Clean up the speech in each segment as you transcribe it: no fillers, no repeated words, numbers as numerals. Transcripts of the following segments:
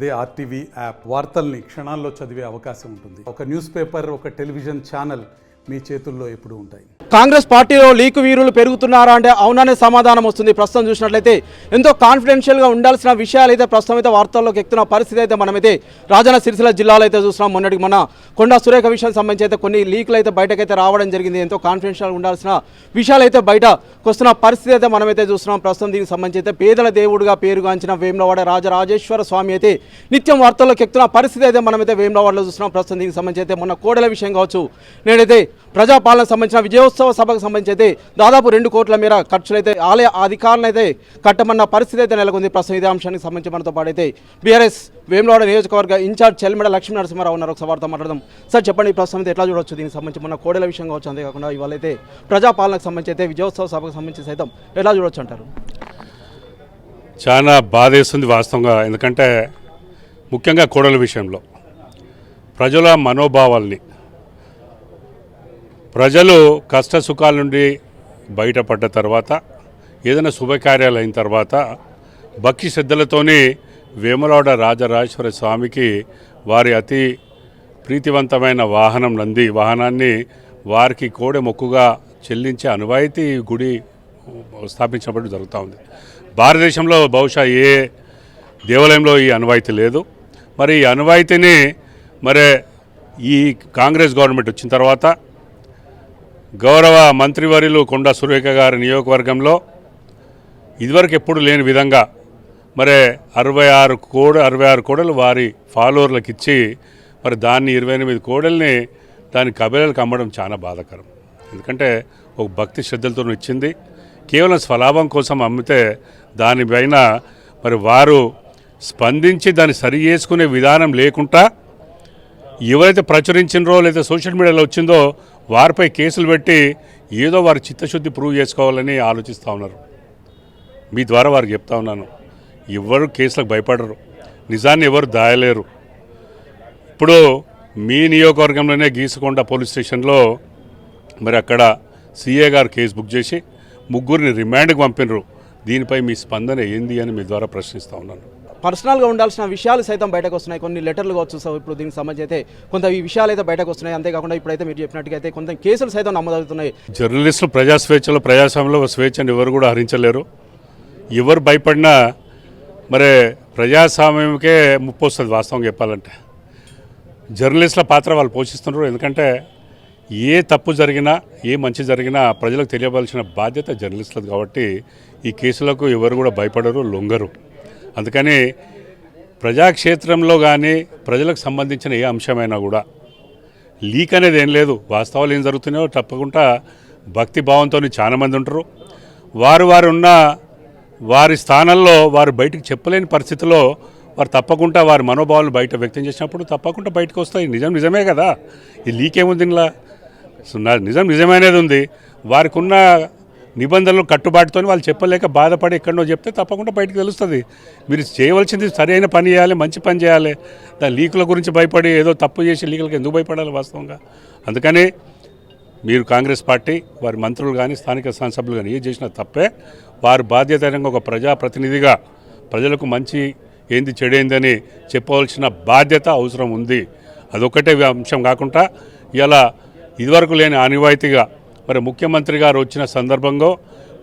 అదే RTV app వార్తల్ని క్షణాల్లో చదివే అవకాశం ఉంటుంది. ఒక న్యూస్ పేపర్, ఒక టెలివిజన్ ఛానల్ మీ చేతుల్లో ఎప్పుడూ ఉంటాయి. కాంగ్రెస్ పార్టీలో లీకు వీరులు పెరుగుతున్నారా అంటే అవుననే సమాధానం వస్తుంది. ప్రస్తుతం చూసినట్లయితే ఎంతో కాన్ఫిడెన్షియల్గా ఉండాల్సిన విషయాలు అయితే ప్రస్తుతం అయితే వార్తల్లోకి ఎక్కుతున్న పరిస్థితి అయితే మనమైతే రాజన్న సిరిసిల్ల జిల్లాలో అయితే చూస్తున్నాం. మొన్నటికి మన కొండా సురేఖ విషయానికి సంబంధించి అయితే కొన్ని లీకులు అయితే బయటకైతే రావడం జరిగింది. ఎంతో కాన్ఫిడెన్షియల్గా ఉండాల్సిన విషయాలు అయితే బయటకు వస్తున్న పరిస్థితి అయితే మనమైతే చూస్తున్నాం. ప్రస్తుతం దీనికి సంబంధించి అయితే పేదల దేవుడుగా పేరుగాంచిన వేములవాడ రాజరాజేశ్వర స్వామి అయితే నిత్యం వార్తల్లోకి ఎక్కుతున్న పరిస్థితి అయితే మనమైతే వేములవాడలో చూస్తున్నాం. ప్రస్తుతం దీనికి సంబంధించి అయితే మొన్న కోడెల విషయం కావచ్చు, నేనైతే ప్రజాపాలనకు సంబంధించిన విజయోత్సవ సభకు సంబంధించి అయితే దాదాపు 2 కోట్ల మేర ఖర్చులైతే ఆలయ అధికారులను అయితే కట్టమన్న పరిస్థితి అయితే నెలకొంది. ప్రస్తుతం ఇదే అంశానికి సంబంధించి మనతో పాటు అయితే బీఆర్ఎస్ వేములవాడ నియోజకవర్గ ఇన్ఛార్జ్ చెల్మెడ లక్ష్మీ నరసింహారావు ఉన్నారు. ఒకసారి వారితో మాట్లాడదాం. సార్ చెప్పండి, ప్రస్తుతం అయితే ఎట్లా చూడవచ్చు దీనికి సంబంధించి మొన్న కోడెల విషయం కావచ్చు, అంతేకాకుండా ఇవాళ అయితే ప్రజాపాలనకు సంబంధించి అయితే విజయోత్సవ సభకు సంబంధించి సైతం ఎట్లా చూడవచ్చు అంటారు? చాలా బాధేస్తుంది వాస్తవంగా. ఎందుకంటే ముఖ్యంగా కోడెల విషయంలో ప్రజల మనోభావాల్ని, ప్రజలు కష్ట సుఖాల నుండి బయటపడ్డ తర్వాత, ఏదైనా శుభకార్యాలు అయిన తర్వాత భక్తి శ్రద్ధలతోని వేములవాడ రాజరాజేశ్వర స్వామికి వారి అతి ప్రీతివంతమైన వాహనం నంది వాహనాన్ని వారికి కోడె మొక్కుగా చెల్లించే అనువాయితీ గుడి స్థాపించినప్పుడు జరుగుతూ ఉంది. భారతదేశంలో బహుశా ఏ దేవాలయంలో ఈ అనువాయితీ లేదు. మరి ఈ అనువాయితీని ఈ కాంగ్రెస్ గవర్నమెంట్ వచ్చిన తర్వాత గౌరవ మంత్రివర్యులు కొండా సురేఖ గారి నియోజకవర్గంలో ఇదివరకు ఎప్పుడు లేని విధంగా 66 కోడలు వారి ఫాలోవర్లకు ఇచ్చి దాన్ని 28 కోడల్ని దాని కబేళలకు అమ్మడం చాలా బాధాకరం. ఎందుకంటే ఒక భక్తి శ్రద్ధలతో ఇచ్చింది, కేవలం స్వలాభం కోసం అమ్మితే దానిపైన వారు స్పందించి దాన్ని సరి చేసుకునే విధానం లేకుండా ఎవరైతే ప్రచురించినరో లేదా సోషల్ మీడియాలో వచ్చిందో వారిపై కేసులు పెట్టి ఏదో వారి చిత్తశుద్ధి ప్రూవ్ చేసుకోవాలని ఆలోచిస్తూ ఉన్నారు. మీ ద్వారా వారికి చెప్తా ఉన్నాను, ఎవరు కేసులకు భయపడరు, నిజాన్ని ఎవరు దాయలేరు. ఇప్పుడు మీ నియోజకవర్గంలోనే గీసుకొండ పోలీస్ స్టేషన్లో అక్కడ సిఏ గారు కేసు బుక్ చేసి 3 రిమాండ్కి పంపినరు. దీనిపై మీ స్పందన ఏంది అని మీ ద్వారా ప్రశ్నిస్తూ ఉన్నాను. పర్సనల్గా ఉండాల్సిన విషయాలు సైతం బయటకు వస్తున్నాయి, కొన్ని లెటర్లు కావచ్చు. ఇప్పుడు దీనికి సంబంధించి అయితే కొంత ఈ విషయాలు అయితే బయటకు వస్తున్నాయి. అంతేకాకుండా ఇప్పుడైతే మీరు చెప్పినట్టుగా అయితే కొంత కేసులు సైతం నమోదవుతున్నాయి. జర్నలిస్టులు ప్రజాస్వామ్యంలో స్వేచ్ఛను ఎవరు కూడా హరించలేరు. ఎవరు భయపడినా ప్రజాస్వామ్యంకే ముప్పు వస్తుంది. వాస్తవం చెప్పాలంటే జర్నలిస్టుల పాత్ర వాళ్ళు పోషిస్తున్నారు. ఎందుకంటే ఏ తప్పు జరిగినా, ఏ మంచి జరిగినా ప్రజలకు తెలియవలసిన బాధ్యత జర్నలిస్టులది. కాబట్టి ఈ కేసులకు ఎవరు కూడా భయపడరు, లొంగరు. అందుకని ప్రజాక్షేత్రంలో కానీ ప్రజలకు సంబంధించిన ఏ అంశమైనా కూడా లీక్ అనేది ఏం లేదు. వాస్తవాలు ఏం జరుగుతున్నాయో తప్పకుండా భక్తి భావంతో చాలామంది ఉంటారు. వారు వారి స్థానంలో వారు బయటకు చెప్పలేని పరిస్థితిలో వారు తప్పకుండా వారి మనోభావాలను బయట వ్యక్తం చేసినప్పుడు తప్పకుండా బయటకు వస్తాయి. నిజమే కదా, ఈ లీక్ ఏముంది, ఇలా నిజమనేది ఉంది. వారికి ఉన్న నిబంధనలు కట్టుబాటుతో వాళ్ళు చెప్పలేక బాధపడి ఎక్కడో చెప్తే తప్పకుండా బయటకు తెలుస్తుంది. మీరు చేయవలసింది సరైన పని చేయాలి, మంచి పని చేయాలి. దాని లీకుల గురించి భయపడి ఏదో తప్పు చేసి లీకులకు ఎందుకు భయపడాలి వాస్తవంగా? అందుకని మీరు కాంగ్రెస్ పార్టీ వారి మంత్రులు కానీ స్థానిక శాసనసభ్యులు కానీ ఏం చేసినా తప్పే. వారు బాధ్యతరంగా ఒక ప్రజాప్రతినిధిగా ప్రజలకు మంచి ఏంది చెడేందని చెప్పవలసిన బాధ్యత అవసరం ఉంది. అదొక్కటే అంశం కాకుండా ఇలా ఇదివరకు లేని ఆనవాయితీగా ముఖ్యమంత్రి గారు వచ్చిన సందర్భంగా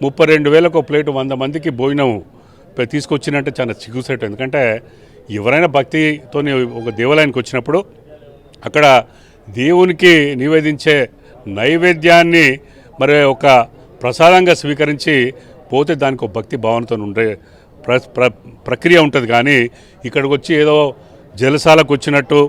32,000 ప్లేటు 100 మందికి భోజనం తీసుకొచ్చినట్టే చాలా సిగ్గుసేటు. ఎందుకంటే ఎవరైనా భక్తితో ఒక దేవాలయానికి వచ్చినప్పుడు అక్కడ దేవునికి నివేదించే నైవేద్యాన్ని ఒక ప్రసాదంగా స్వీకరించి పోతే దానికి ఒక భక్తి భావనతో ఉండే ప్రక్రియ ఉంటుంది. కానీ ఇక్కడికి వచ్చి ఏదో జలసాలకు వచ్చినట్టు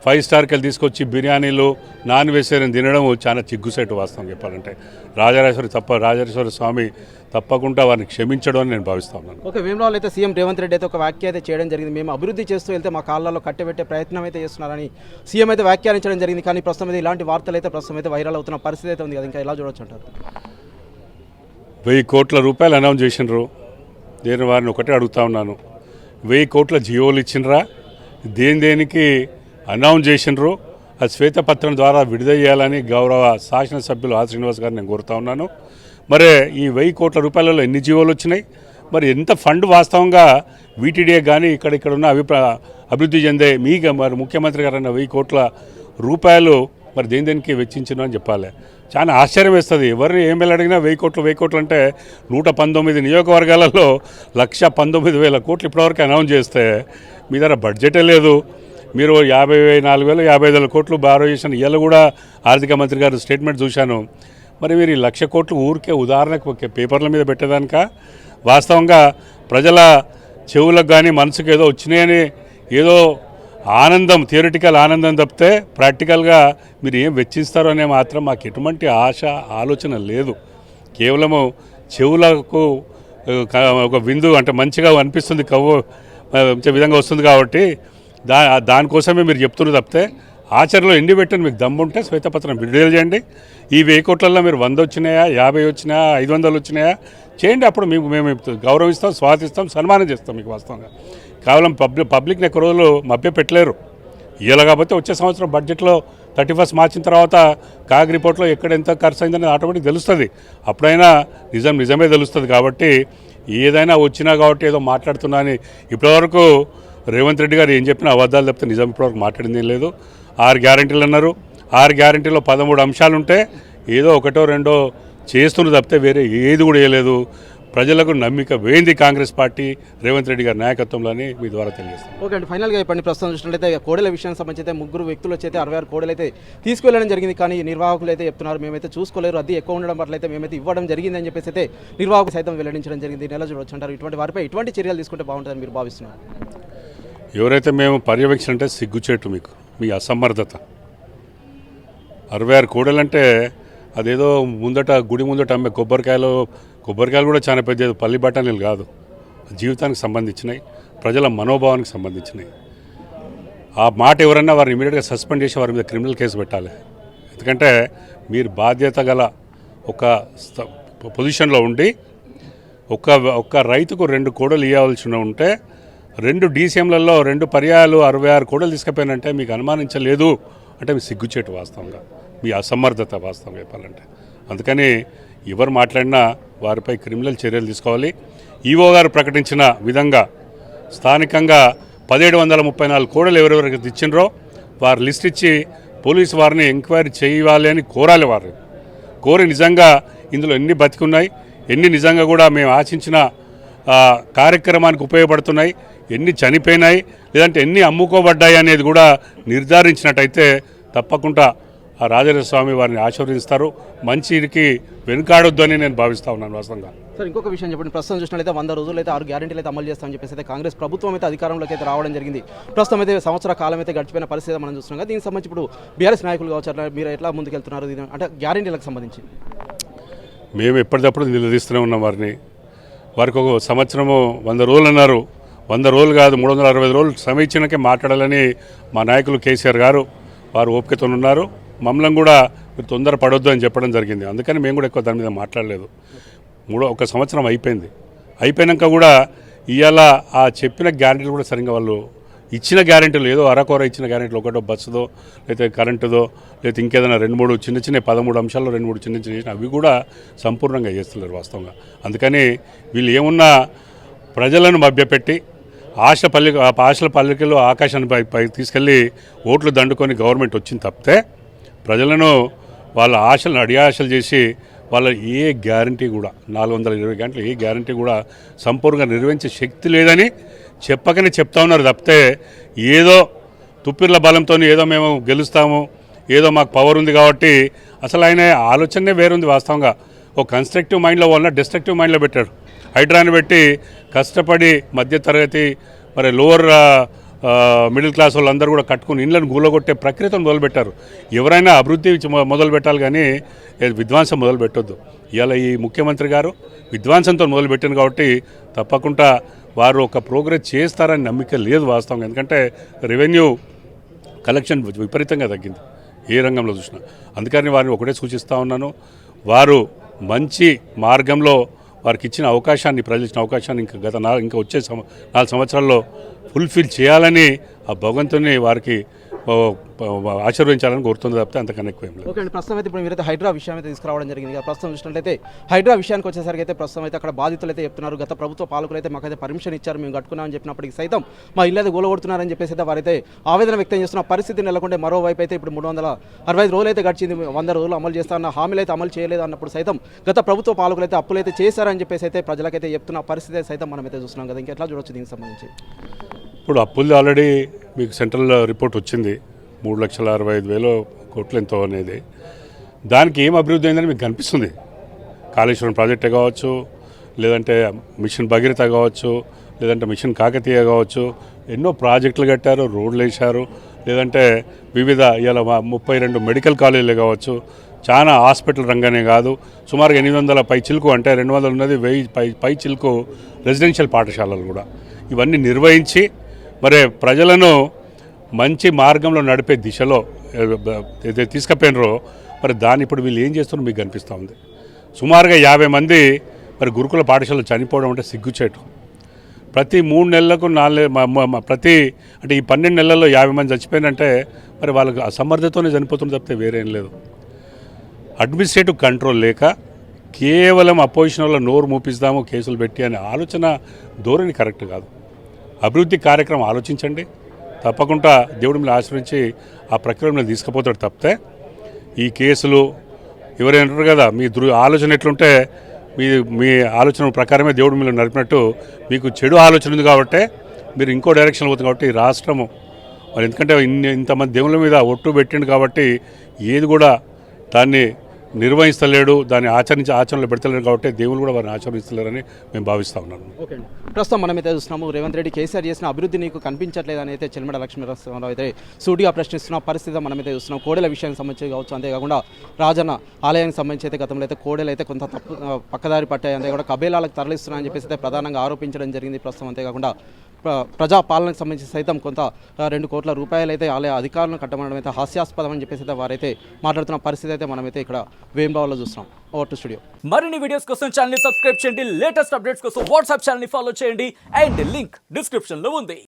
5 స్టార్కి తీసుకొచ్చి బిర్యానీలు, నాన్ వెజిటేరియన్ తినడం చాలా చిగ్గుసేటు వాస్తవం చెప్పాలంటే. రాజరాజేశ్వర స్వామి తప్పకుండా వారిని క్షమించడం అని నేను భావిస్తా ఉన్నాను. ఓకే, వేములవాడలో అయితే సీఎం రేవంత్ రెడ్డి అయితే ఒక వ్యాఖ్య అయితే చేయడం జరిగింది. మేము అభివృద్ధి చేస్తూ వెళ్తే మా కాళ్ళలో కట్టబెట్టే ప్రయత్నం అయితే చేస్తున్నారని సీఎం అయితే వ్యాఖ్యానించడం జరిగింది. కానీ ప్రస్తుతం అయితే ఇలాంటి వార్తలు అయితే ప్రస్తుతం అయితే వైరల్ అవుతున్న పరిస్థితి అయితే ఉంది కదా, ఇంకా ఎలా చూడొచ్చు అంటారు? 1000 కోట్ల రూపాయలు అనౌన్స్ చేసినారు. నేను వారిని ఒకటే అడుగుతా ఉన్నాను, 1000 కోట్ల జియోలు ఇచ్చినరా? దేనికి అనౌన్స్ చేసినారు? ఆ శ్వేతపత్రం ద్వారా విడుదల చేయాలని గౌరవ శాసనసభ్యులు ఆర్ శ్రీనివాస్ గారిని నేను కోరుతా ఉన్నాను. ఈ 1000 కోట్ల రూపాయలలో ఎన్ని జీవోలు వచ్చినాయి? ఎంత ఫండ్ వాస్తవంగా వీటీడీఏ కానీ ఇక్కడ ఉన్న అభివృద్ధి చెందే మీకు మరి ముఖ్యమంత్రి గారు అన్న 1000 కోట్ల రూపాయలు మరి దేనికి వెచ్చించను అని చెప్పాలి. చాలా ఆశ్చర్యం వేస్తుంది. ఎవరిని ఎమ్మెల్యే అడిగినా 1000 కోట్లు అంటే 119 నియోజకవర్గాలలో 1,19,000 కోట్లు ఇప్పటివరకు అనౌన్స్ చేస్తే మీ దగ్గర బడ్జెటే లేదు. మీరు 54,000 55,000 కోట్లు బారో చేసిన ఇవాళ కూడా ఆర్థిక మంత్రి గారు స్టేట్మెంట్ చూశాను. మరి మీరు 1,00,000 కోట్లు ఊరికే ఉదాహరణకు పేపర్ల మీద పెట్టేదానిక వాస్తవంగా ప్రజల చెవులకు కానీ మనసుకు ఏదో వచ్చినాయని ఏదో ఆనందం, థియరిటికల్ ఆనందం తప్పితే ప్రాక్టికల్గా మీరు ఏం వెచ్చిస్తారో అనే మాత్రం మాకు ఎటువంటి ఆశ ఆలోచన లేదు. కేవలము చెవులకు ఒక విందు అంటే మంచిగా అనిపిస్తుంది, కవ్వు విధంగా వస్తుంది కాబట్టి దానికోసమే మీరు చెప్తున్నారు తప్పితే ఆచరణలో ఎండి పెట్టని మీకు దమ్ముంటే శ్వేతపత్రం విడుదల చేయండి. ఈ 1000 కోట్లలో మీరు 100 వచ్చినాయా, 50 వచ్చినాయా, 500 వచ్చినాయా చేయండి. అప్పుడు మేము గౌరవిస్తాం, స్వాగతిస్తాం, సన్మానం చేస్తాం. మీకు వాస్తవంగా కేవలం పబ్లిక్ని ఎక్కువ రోజులు మభ్య పెట్టలేరు. ఇవాళ కాకపోతే వచ్చే సంవత్సరం బడ్జెట్లో 31 మార్చిన తర్వాత కాగ్ రిపోర్ట్లో ఎక్కడ ఎంత ఖర్చు అయిందని ఆటోమేటిక్ తెలుస్తుంది. అప్పుడైనా నిజమే తెలుస్తుంది. కాబట్టి ఏదైనా వచ్చినా కాబట్టి ఏదో మాట్లాడుతున్నా అని ఇప్పటివరకు రేవంత్ రెడ్డి గారు ఏం చెప్పినా అబద్ధాలు తప్పితే నిజం ఇప్పటివరకు మాట్లాడింది లేదు. 6 గ్యారెంటీలు అన్నారు. 6 గ్యారెంటీలో 13 అంశాలు ఉంటే ఏదో ఒకటో రెండో చేస్తున్నారు తప్పితే వేరే ఏది కూడా వేయలేదు. ప్రజలకు నమ్మిక వేయింది కాంగ్రెస్ పార్టీ రేవంత్ రెడ్డి గారి నాయకత్వంలోని మీ ద్వారా తెలియజేస్తాం. ఓకే అండి, ఫైనల్గా చెప్పండి. ప్రస్తుతం చూసినట్లయితే కోడెల విషయానికి సంబంధించి అయితే 3 వ్యక్తులు వచ్చి 66 కోడలు అయితే తీసుకువెళ్ళడం జరిగింది. కానీ నిర్వాహకులు అయితే చెప్తున్నారు మేమైతే చూసుకోలేరు, అది ఎక్కువ ఉండడం వల్ల అయితే మేమైతే ఇవ్వడం జరిగింది అని చెప్పేసి అయితే నిర్వాహకులు సైతం వెల్లడించడం జరిగింది. నెల చూడవచ్చు అంటారు. ఇటువంటి వారిపై ఎటువంటి చర్యలు తీసుకుంటే బాగుంటుందని మీరు భావిస్తున్నారు? ఎవరైతే మేము పర్యవేక్షణ అంటే సిగ్గుచేటు మీకు, మీ అసమర్థత. 66 కోడలంటే అదేదో గుడి ముందట అమ్మే కొబ్బరికాయలు కూడా చాలా పెద్ద పల్లి బఠానీలు కాదు. జీవితానికి సంబంధించినవి, ప్రజల మనోభావానికి సంబంధించినవి. ఆ మాట ఎవరన్నా వారిని ఇమీడియట్గా సస్పెండ్ చేసి వారి మీద క్రిమినల్ కేసు పెట్టాలి. ఎందుకంటే మీరు బాధ్యత గల ఒక పొజిషన్లో ఉండి ఒక్క రైతుకు 2 కోడలు ఇవ్వాల్సి ఉంటే 2 డీసీఎంలలో 2 పర్యాయాలు 66 కోడలు తీసుకుపోయినంటే మీకు అనుమానించలేదు అంటే మీ సిగ్గుచేటు వాస్తవంగా, మీ అసమర్థత వాస్తవం చెప్పాలంటే. అందుకని ఎవరు మాట్లాడినా వారిపై క్రిమినల్ చర్యలు తీసుకోవాలి. ఈవో గారు ప్రకటించిన విధంగా స్థానికంగా 1734 కోడలు ఎవరెవరికి ఇచ్చినరో వారు లిస్ట్ ఇచ్చి పోలీసు వారిని ఎంక్వైరీ చేయాలి అని కోరాలి. వారు కోరి నిజంగా ఇందులో ఎన్ని బతికున్నాయి, ఎన్ని నిజంగా కూడా మేము ఆశించిన కార్యక్రమానికి ఉపయోగపడుతున్నాయి, ఎన్ని చనిపోయినాయి, లేదంటే ఎన్ని అమ్ముకోబడ్డాయి అనేది కూడా నిర్ధారించినట్టయితే తప్పకుండా ఆ రాజేశ్వరస్వామి వారిని ఆశీర్వదిస్తారు. మంచికి వెనుకాడొద్దు అని నేను భావిస్తా ఉన్నాను వాస్తవంగా. సార్, ఇంకొక విషయం చెప్పండి. ప్రస్తుతం చూసినట్లయితే 100 రోజులు అయితే 6 గ్యారెంటీలు అయితే అమలు చేస్తామని చెప్పేసి అయితే కాంగ్రెస్ ప్రభుత్వం అయితే అధికారంలోకి అయితే రావడం జరిగింది. ప్రస్తుతం అయితే సంవత్సర కాలం అయితే గడిచిపోయిన పరిస్థితి మనం చూస్తున్నాం కదా. దీనికి సంబంధించి ఇప్పుడు బీఆర్ఎస్ నాయకులు కావచ్చు, మీరు ఎట్లా ముందుకెళ్తున్నారు అంటే గ్యారెంటీలకు సంబంధించి? మేము ఎప్పటికప్పుడు నిలదీస్తూనే ఉన్నాం వారిని. వారికి ఒక సంవత్సరము 100 రోజులు అన్నారు. 100 రోజులు కాదు, 365 రోజులు సమయం ఇచ్చినాకే మాట్లాడాలని మా నాయకులు కేసీఆర్ గారు వారు ఓపికతో ఉన్నారు. మమ్మల్ని కూడా మీరు తొందర పడొద్దు అని చెప్పడం జరిగింది. అందుకని మేము కూడా ఎక్కువ దాని మీద మాట్లాడలేదు. ఒక సంవత్సరం అయిపోయింది. అయిపోయాక కూడా ఇవాళ ఆ చెప్పిన గ్యారెంటీలు కూడా సరిగ్గా వాళ్ళు ఇచ్చిన గ్యారెంటీలు ఏదో అరకొర ఇచ్చిన గ్యారెంటీలు, ఒకటో బస్సుదో లేకపోతే కరెంటుదో లేకపోతే ఇంకేదైనా 2-3 చిన్న 13 అంశాల్లో 2-3 చిన్న చేసిన అవి కూడా సంపూర్ణంగా చేస్తున్నారు వాస్తవంగా. అందుకని వీళ్ళు ఏమున్నా ప్రజలను మభ్యపెట్టి ఆశల పల్లికల్లో ఆకాశాన్ని పై తీసుకెళ్ళి ఓట్లు దండుకొని గవర్నమెంట్ వచ్చింది తప్పితే ప్రజలను వాళ్ళ ఆశలను అడియాశలు చేసి వాళ్ళ ఏ గ్యారంటీ కూడా 420 గంటలు ఏ గ్యారంటీ కూడా సంపూర్ణంగా నిర్వహించే శక్తి లేదని చెప్పకనే చెప్తా ఉన్నారు తప్పితే ఏదో తుప్పిర్ల బలంతో ఏదో మేము గెలుస్తాము, ఏదో మాకు పవర్ ఉంది కాబట్టి అసలు ఆయన ఆలోచనే వేరుంది వాస్తవంగా. ఒక కన్స్ట్రక్టివ్ మైండ్లో వల్ల డిస్ట్రక్టివ్ మైండ్లో పెట్టాడు. హైడ్రాని పెట్టి కష్టపడి మధ్యతరగతి మరి లోవర్ మిడిల్ క్లాస్ వాళ్ళందరూ కూడా కట్టుకుని ఇండ్లను గూలగొట్టే ప్రక్రియతో మొదలుపెట్టారు. ఎవరైనా అభివృద్ధి మొదలు పెట్టాలి కానీ విధ్వంసం మొదలు పెట్టొద్దు. ఇవాళ ఈ ముఖ్యమంత్రి గారు విధ్వంసంతో మొదలుపెట్టారు కాబట్టి తప్పకుండా వారు ఒక ప్రోగ్రెస్ చేస్తారని నమ్మిక లేదు వాస్తవంగా. ఎందుకంటే రెవెన్యూ కలెక్షన్ విపరీతంగా తగ్గింది ఏ రంగంలో చూసినా. అందుకని వారిని ఒకటే సూచిస్తూ ఉన్నాను, వారు మంచి మార్గంలో వారికి ఇచ్చిన అవకాశాన్ని, ప్రజలు ఇచ్చిన అవకాశాన్ని ఇంకా వచ్చే 4 సంవత్సరాల్లో ఫుల్ఫిల్ చేయాలని ఆ భగవంతుని వారికి ఆశీర్వదించాలని కోరుతుంది తప్పితే అంతకన్నా ఎక్కువ ఏం లేదు. ఓకే అండి, ప్రస్తుతం అయితే ఇప్పుడు మీరైతే హైడ్రా విషయం అయితే తీసుకురావడం జరిగింది కదా. ప్రస్తుతం చూసినట్లయితే హైడ్రా విషయానికి వచ్చేసరికి అయితే ప్రస్తుతం అయితే అక్కడ బాధితులు అయితే చెప్తున్నారు, గత ప్రభుత్వ పాలకులు అయితే మాకైతే పర్మిషన్ ఇచ్చారు, మేము కట్టుకున్నామని చెప్పినప్పటికీ సైతం మా ఇల్లు అయితే గోలగొడుతున్నారని చెప్పేసి అయితే వారైతే ఆవేదన వ్యక్తం చేస్తున్న పరిస్థితి నెలకొంటే, మరోవైపు అయితే ఇప్పుడు 365 రోజులు అయితే గడిచింది, 100 రోజులు అమలు చేస్తారన్న హామీలు అయితే అమలు చేయలేదు అన్నప్పుడు సైతం గత ప్రభుత్వ పాలకులు అయితే అప్పులు అయితే చేశారని చెప్పేసి అయితే ప్రజలకైతే చెప్తున్న పరిస్థితి సైతం మనమైతే చూస్తున్నాం కదా. ఇంకెట్లా చూడొచ్చు దీనికి సంబంధించి? ఇప్పుడు అప్పులు ఆల్రెడీ మీకు సెంట్రల్ రిపోర్ట్ వచ్చింది, 3,65,000 కోట్లు ఎంతో అనేది. దానికి ఏం అభివృద్ధి అయిందని మీకు కనిపిస్తుంది. కాళేశ్వరం ప్రాజెక్టే కావచ్చు, లేదంటే మిషన్ భగీరథ కావచ్చు, లేదంటే మిషన్ కాకతీయ కావచ్చు, ఎన్నో ప్రాజెక్టులు కట్టారు, రోడ్లు వేశారు, లేదంటే వివిధ ఇలా 32 మెడికల్ కాలేజీలు కావచ్చు, చాలా హాస్పిటల్ రంగానే కాదు, సుమారుగా 800 పై చిలుకు, అంటే 200 ఉన్నది 1000 పై చిలుకు రెసిడెన్షియల్ పాఠశాలలు కూడా ఇవన్నీ నిర్వహించి మరి ప్రజలను మంచి మార్గంలో నడిపే దిశలో ఏదైతే తీసుకుపోయినరో మరి దాన్ని ఇప్పుడు వీళ్ళు ఏం చేస్తున్నారో మీకు కనిపిస్తూ ఉంది. సుమారుగా 50 మంది మరి గురుకుల పాఠశాలలు చనిపోవడం అంటే సిగ్గుచేటు. ప్రతి 3 నెలలకు 4 ప్రతి అంటే ఈ 12 నెలల్లో 50 మంది చచ్చిపోయినంటే మరి వాళ్ళకి అసమర్థతోనే చనిపోతుంది తప్పితే వేరేం లేదు. అడ్మినిస్ట్రేటివ్ కంట్రోల్ లేక కేవలం అపోజిషన్ వల్ల నోరు మూపిస్తాము కేసులు పెట్టి అనే ఆలోచన ధోరణి కరెక్ట్ కాదు. అభివృద్ధి కార్యక్రమం ఆలోచించండి, తప్పకుండా దేవుడి మీద ఆశ్రయించి ఆ ప్రక్రియను తీసుకుపోతాడు తప్పితే ఈ కేసులు ఎవరైనా కదా మీ ఆలోచన ఎట్లుంటే మీ ఆలోచన ప్రకారమే దేవుడి మీద నడిపినట్టు మీకు చెడు ఆలోచన ఉంది కాబట్టి మీరు ఇంకో డైరెక్షన్ పోతుంది. కాబట్టి ఈ రాష్ట్రము మరి ఎందుకంటే ఇంతమంది దేవుళ్ళ మీద ఒట్టు పెట్టిండు కాబట్టి ఏది కూడా దాన్ని నిర్వహిస్తలేడు, దాన్ని ఆచరణలో పెడతలేడు కాబట్టి దేవుళ్ళు కూడా వారిని ఆచరిస్తలేరని మేము భావిస్తూ ఉన్నాను. ఓకే అండి, ప్రస్తుతం మనమైతే చూస్తున్నాము రేవంత్ రెడ్డి కేసీఆర్ చేసిన అభివృద్ధి నీకు కనిపించట్లేదని అయితే చెల్మడ లక్ష్మీనరసింహారావు అయితే సూటిగా ప్రశ్నిస్తున్న పరిస్థితి మనమైతే చూస్తున్నాం. కోడెల విషయానికి సంబంధించి కావచ్చు, అంతేకాకుండా రాజన్న ఆలయానికి సంబంధించి అయితే గతంలో అయితే కోడెలు అయితే కొంత పక్కదారి పట్టాయి, అంతేకాకుండా కబేలాలకు తరలిస్తున్నాయని చెప్పేసి అయితే ప్రధానంగా ఆరోపించడం జరిగింది. ప్రస్తుతం అంతేకాకుండా ప్రజా పాలనకు సంబంధించి సైతం కొంత 2 కోట్ల రూపాయలు అయితే ఆలయ అధికారులను కట్టమనడం అయితే హాస్యాస్పదం అని చెప్పేసి అయితే వారైతే మాట్లాడుతున్న పరిస్థితి అయితే మనమైతే ఇక్కడ వేంబావలో చూస్తున్నాం. Over to studio. మరిన్ని వీడియోస్ కోసం ఛానల్ ని సబ్స్క్రైబ్ చేయండి, లేటెస్ట్ అప్డేట్స్ కోసం వాట్సాప్ ఛానల్ ని ఫాలో చేయండి అండ్ లింక్ డిస్క్రిప్షన్ లో ఉంది.